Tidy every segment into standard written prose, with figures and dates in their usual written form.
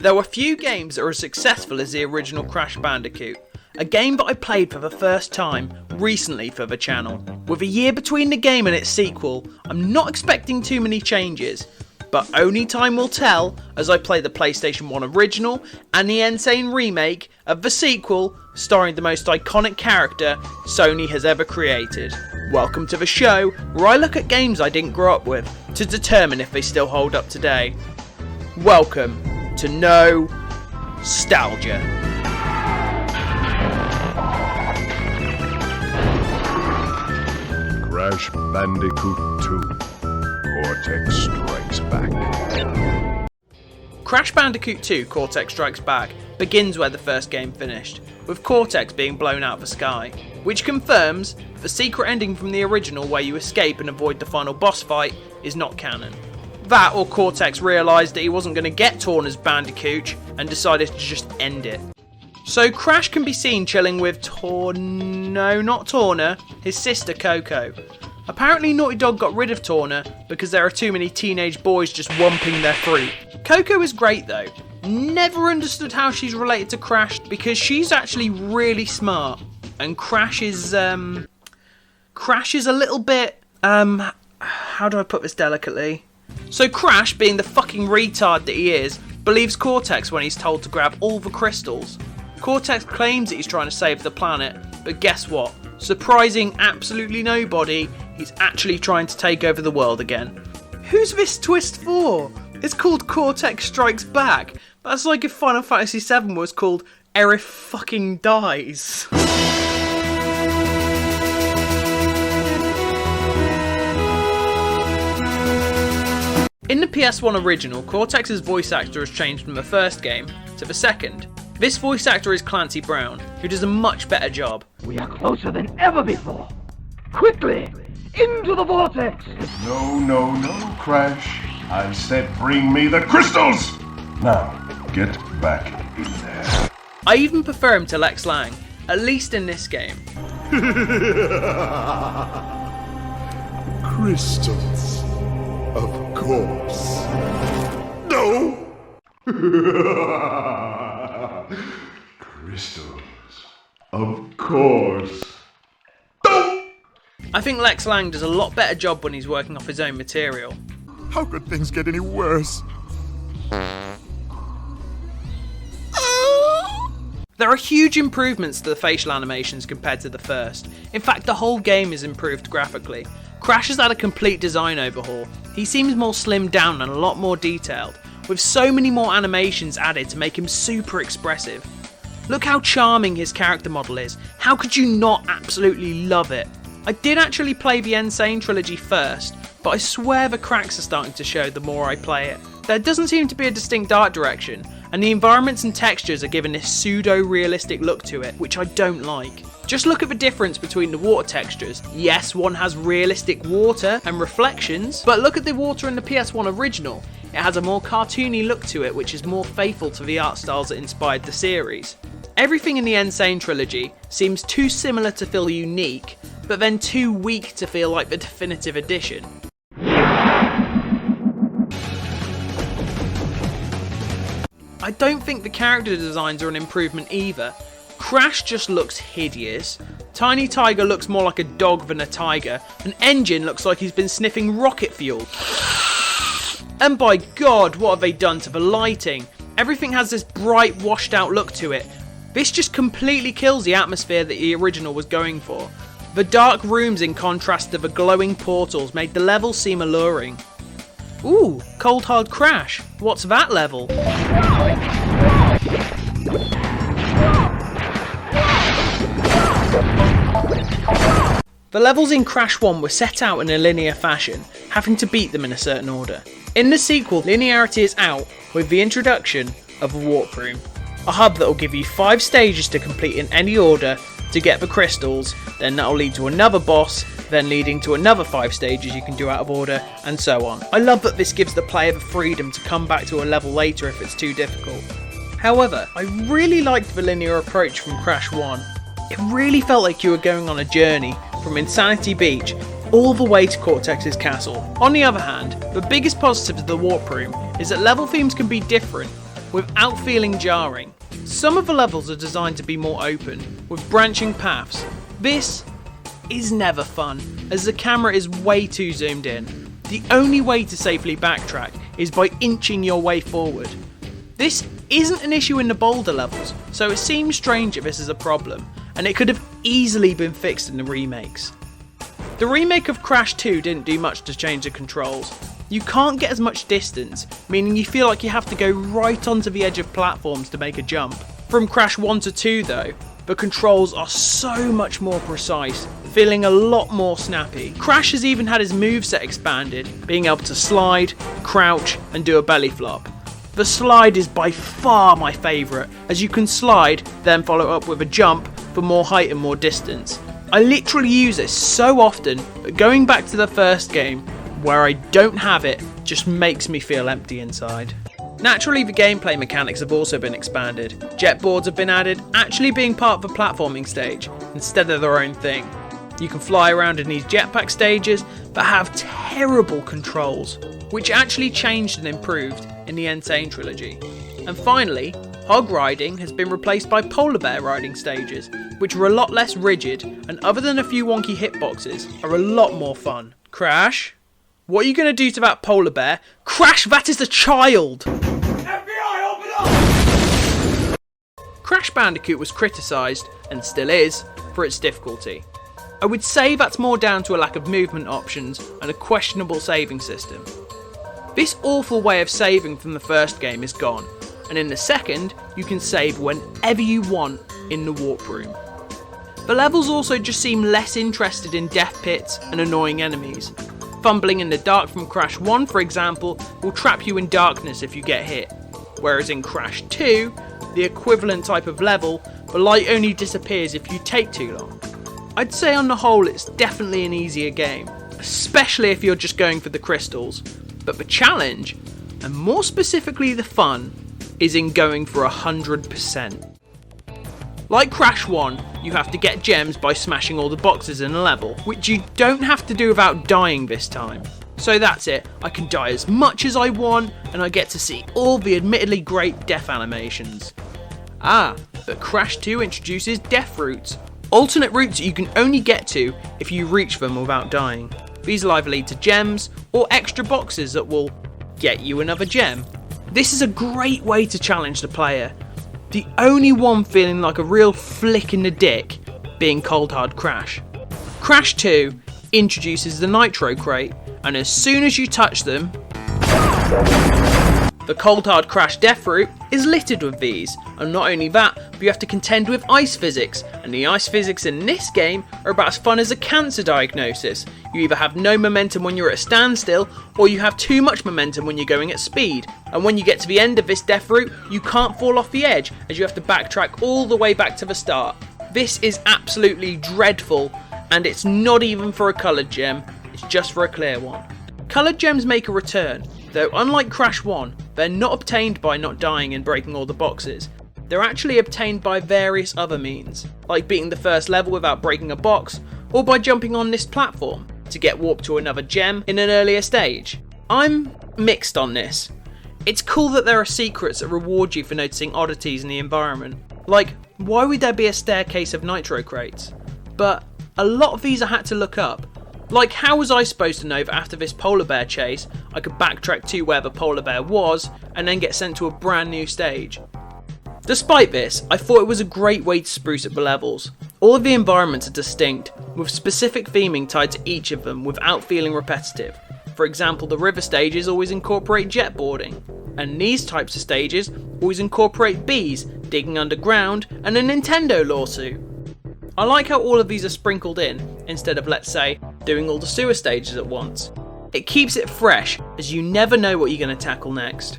There were few games that were as successful as the original Crash Bandicoot, a game that I played for the first time recently for the channel. With a year between the game and its sequel, I'm not expecting too many changes, but only time will tell as I play the PlayStation 1 original and the insane remake of the sequel starring the most iconic character Sony has ever created. Welcome to the show where I look at games I didn't grow up with to determine if they still hold up today. Welcome to No-stalgia. Crash Bandicoot 2. Cortex Strikes Back. Crash Bandicoot 2 Cortex Strikes Back begins where the first game finished, with Cortex being blown out of the sky, which confirms the secret ending from the original where you escape and avoid the final boss fight is not canon. That or Cortex realised that he wasn't going to get torn as Bandicoot and decided to just end it. So Crash can be seen chilling with Torna, his sister Coco. Apparently Naughty Dog got rid of Torna because there are too many teenage boys just womping their fruit. Coco is great though. Never understood how she's related to Crash because she's actually really smart. And Crash is a little bit, how do I put this delicately? So Crash, being the fucking retard that he is, believes Cortex when he's told to grab all the crystals. Cortex claims that he's trying to save the planet, but guess what? Surprising absolutely nobody, he's actually trying to take over the world again. Who's this twist for? It's called Cortex Strikes Back. That's like if Final Fantasy VII was called Aerith fucking Dies. In the PS1 original, Cortex's voice actor has changed from the first game to the second. This voice actor is Clancy Brown, who does a much better job. We are closer than ever before. Quickly, into the vortex! No, Crash. I said bring me the crystals! Now, get back in there. I even prefer him to Lex Lang, at least in this game. Crystals. Of course. No! Crystals. Of course. No! I think Lex Lang does a lot better job when he's working off his own material. How could things get any worse? There are huge improvements to the facial animations compared to the first. In fact, the whole game is improved graphically. Crash has had a complete design overhaul. He seems more slimmed down and a lot more detailed, with so many more animations added to make him super expressive. Look how charming his character model is. How could you not absolutely love it? I did actually play the Insane trilogy first, but I swear the cracks are starting to show the more I play it. There doesn't seem to be a distinct art direction, and the environments and textures are given this pseudo-realistic look to it, which I don't like. Just look at the difference between the water textures. Yes, one has realistic water and reflections, but look at the water in the PS1 original. It has a more cartoony look to it, which is more faithful to the art styles that inspired the series. Everything in the Insane trilogy seems too similar to feel unique, but then too weak to feel like the definitive edition. I don't think the character designs are an improvement either. Crash just looks hideous. Tiny Tiger looks more like a dog than a tiger. And Engine looks like he's been sniffing rocket fuel. And by God, what have they done to the lighting? Everything has this bright, washed out look to it. This just completely kills the atmosphere that the original was going for. The dark rooms in contrast to the glowing portals made the levels seem alluring. Ooh, Cold Hard Crash. What's that level? The levels in Crash 1 were set out in a linear fashion, having to beat them in a certain order. In the sequel, linearity is out with the introduction of a warp room, a hub that will give you 5 stages to complete in any order to get the crystals, then that will lead to another boss, then leading to another 5 stages you can do out of order, and so on. I love that this gives the player the freedom to come back to a level later if it's too difficult. However, I really liked the linear approach from Crash 1. It really felt like you were going on a journey from Insanity Beach all the way to Cortex's castle. On the other hand, the biggest positive of the warp room is that level themes can be different. without feeling jarring. Some of the levels are designed to be more open, with branching paths. This is never fun, as the camera is way too zoomed in. The only way to safely backtrack is by inching your way forward. This isn't an issue in the boulder levels, so it seems strange if this is a problem, and it could have easily been fixed in the remakes. The remake of Crash 2 didn't do much to change the controls. You can't get as much distance, meaning you feel like you have to go right onto the edge of platforms to make a jump. From Crash 1 to 2 though, the controls are so much more precise, feeling a lot more snappy. Crash has even had his moveset expanded, being able to slide, crouch and do a belly flop. The slide is by far my favourite, as you can slide, then follow up with a jump for more height and more distance. I literally use this so often that going back to the first game, where I don't have it, just makes me feel empty inside. Naturally, the gameplay mechanics have also been expanded. Jetboards have been added, actually being part of the platforming stage, instead of their own thing. You can fly around in these jetpack stages, but have terrible controls, which actually changed and improved in the Insane trilogy. And finally, hog riding has been replaced by polar bear riding stages, which are a lot less rigid, and other than a few wonky hitboxes, are a lot more fun. Crash? What are you going to do to that polar bear? Crash, that is a child! FBI, open up! Crash Bandicoot was criticised, and still is, for its difficulty. I would say that's more down to a lack of movement options and a questionable saving system. This awful way of saving from the first game is gone, and in the second, you can save whenever you want in the warp room. The levels also just seem less interested in death pits and annoying enemies. Fumbling in the dark from Crash 1, for example, will trap you in darkness if you get hit, whereas in Crash 2, the equivalent type of level, the light only disappears if you take too long. I'd say on the whole it's definitely an easier game, especially if you're just going for the crystals, but the challenge, and more specifically the fun, is in going for 100%. Like Crash 1, you have to get gems by smashing all the boxes in a level, which you don't have to do without dying this time. So that's it, I can die as much as I want, and I get to see all the admittedly great death animations. But Crash 2 introduces death routes, alternate routes you can only get to if you reach them without dying. These will either lead to gems, or extra boxes that will get you another gem. This is a great way to challenge the player. The only one feeling like a real flick in the dick being Cold Hard Crash. Crash 2 introduces the Nitro Crate, and as soon as you touch them, the Cold Hard Crash death route is littered with these, and not only that, but you have to contend with ice physics, and the ice physics in this game are about as fun as a cancer diagnosis. You either have no momentum when you're at a standstill, or you have too much momentum when you're going at speed, and when you get to the end of this death route, you can't fall off the edge, as you have to backtrack all the way back to the start. This is absolutely dreadful, and it's not even for a coloured gem, it's just for a clear one. Coloured gems make a return, though unlike Crash 1, they're not obtained by not dying and breaking all the boxes. They're actually obtained by various other means, like beating the first level without breaking a box, or by jumping on this platform to get warped to another gem in an earlier stage. I'm mixed on this. It's cool that there are secrets that reward you for noticing oddities in the environment, like why would there be a staircase of nitro crates? But a lot of these I had to look up. Like, how was I supposed to know that after this polar bear chase, I could backtrack to where the polar bear was, and then get sent to a brand new stage? Despite this, I thought it was a great way to spruce up the levels. All of the environments are distinct, with specific theming tied to each of them without feeling repetitive. For example, the river stages always incorporate jetboarding, and these types of stages always incorporate bees, digging underground, and a Nintendo lawsuit. I like how all of these are sprinkled in, instead of, let's say, doing all the sewer stages at once. It keeps it fresh, as you never know what you're going to tackle next.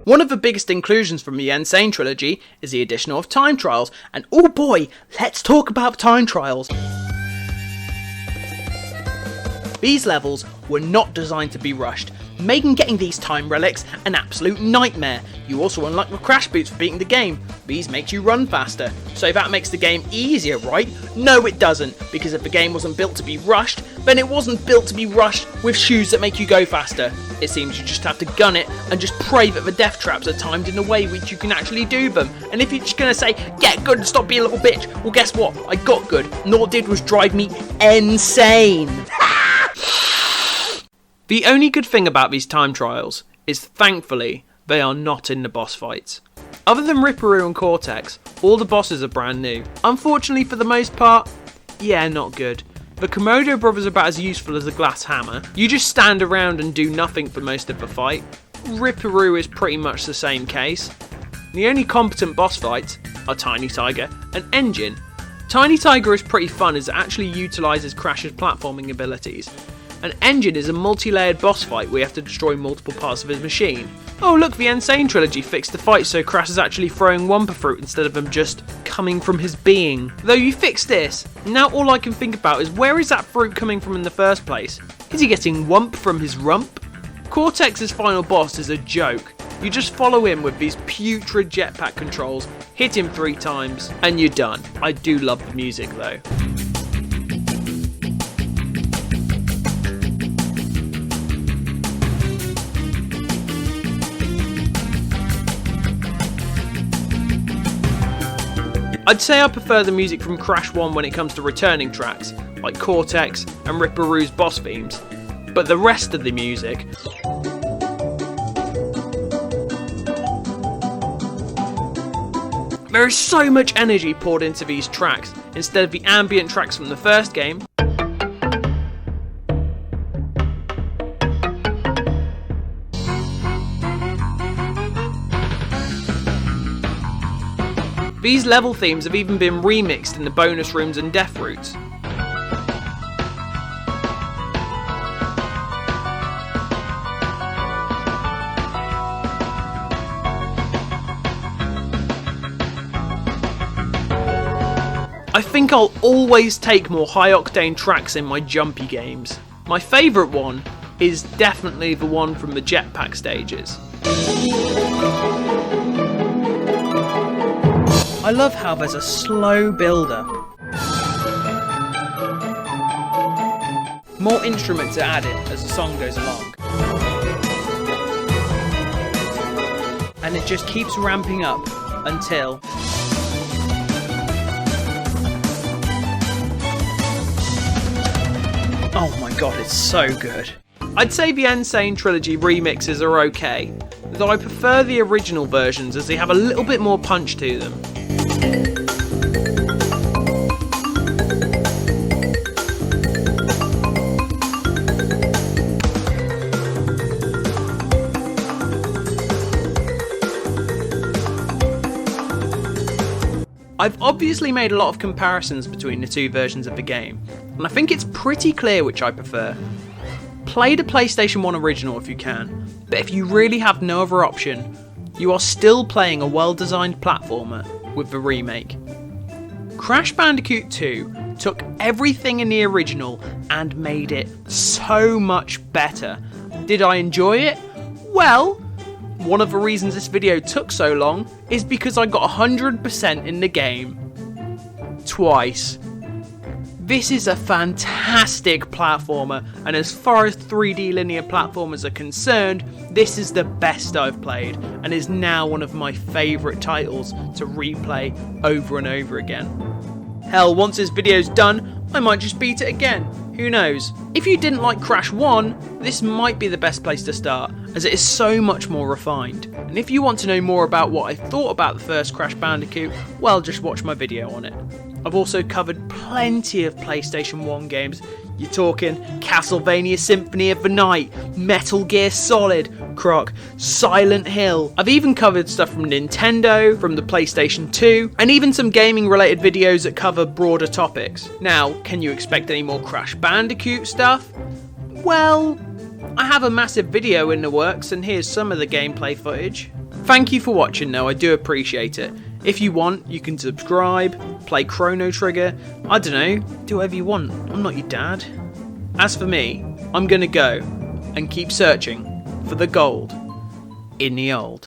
One of the biggest inclusions from the Insane trilogy is the addition of time trials, and oh boy, let's talk about time trials. These levels were not designed to be rushed. making getting these time relics an absolute nightmare. You also unlock the crash boots for beating the game. These make you run faster. So that makes the game easier, right? No, it doesn't, because if the game wasn't built to be rushed, then it wasn't built to be rushed with shoes that make you go faster. It seems you just have to gun it and just pray that the death traps are timed in a way which you can actually do them. And if you're just gonna say, get good and stop being a little bitch, well guess what? I got good, and all it did was drive me insane. The only good thing about these time trials is, thankfully, they are not in the boss fights. Other than Ripperoo and Cortex, all the bosses are brand new. Unfortunately, for the most part, yeah, not good. The Komodo brothers are about as useful as a glass hammer. You just stand around and do nothing for most of the fight. Ripperoo is pretty much the same case. The only competent boss fights are Tiny Tiger and Engine. Tiny Tiger is pretty fun as it actually utilises Crash's platforming abilities. And Engine is a multi-layered boss fight where you have to destroy multiple parts of his machine. Oh look, the Insane Trilogy fixed the fight so Crash is actually throwing Wumpa Fruit instead of them just coming from his being. Though you fixed this, now all I can think about is where is that fruit coming from in the first place? Is he getting Wump from his rump? Cortex's final boss is a joke. You just follow him with these putrid jetpack controls, hit him 3 times, and you're done. I do love the music though. I'd say I prefer the music from Crash 1 when it comes to returning tracks, like Cortex and Ripperoo's boss themes, but the rest of the music... There is so much energy poured into these tracks, instead of the ambient tracks from the first game. These level themes have even been remixed in the bonus rooms and death routes. I think I'll always take more high-octane tracks in my jumpy games. My favourite one is definitely the one from the jetpack stages. I love how there's a slow build-up. More instruments are added as the song goes along. And it just keeps ramping up until... Oh my god, it's so good. I'd say the Insane Trilogy remixes are okay, though I prefer the original versions as they have a little bit more punch to them. I've obviously made a lot of comparisons between the two versions of the game, and I think it's pretty clear which I prefer. Play the PlayStation 1 original if you can, but if you really have no other option, you are still playing a well-designed platformer with the remake. Crash Bandicoot 2 took everything in the original and made it so much better. Did I enjoy it? Well, one of the reasons this video took so long is because I got 100% in the game twice. This is a fantastic platformer, and as far as 3D linear platformers are concerned, this is the best I've played, and is now one of my favourite titles to replay over and over again. Hell, once this video's done, I might just beat it again. Who knows? If you didn't like Crash 1, this might be the best place to start, as it is so much more refined. And if you want to know more about what I thought about the first Crash Bandicoot, well, just watch my video on it. I've also covered plenty of PlayStation 1 games. You're talking Castlevania Symphony of the Night, Metal Gear Solid, Croc, Silent Hill. I've even covered stuff from Nintendo, from the PlayStation 2, and even some gaming related videos that cover broader topics. Now, can you expect any more Crash Bandicoot stuff? Well, I have a massive video in the works, and here's some of the gameplay footage. Thank you for watching though, I do appreciate it. If you want, you can subscribe, play Chrono Trigger, I don't know, do whatever you want, I'm not your dad. As for me, I'm gonna go and keep searching for the gold in the old.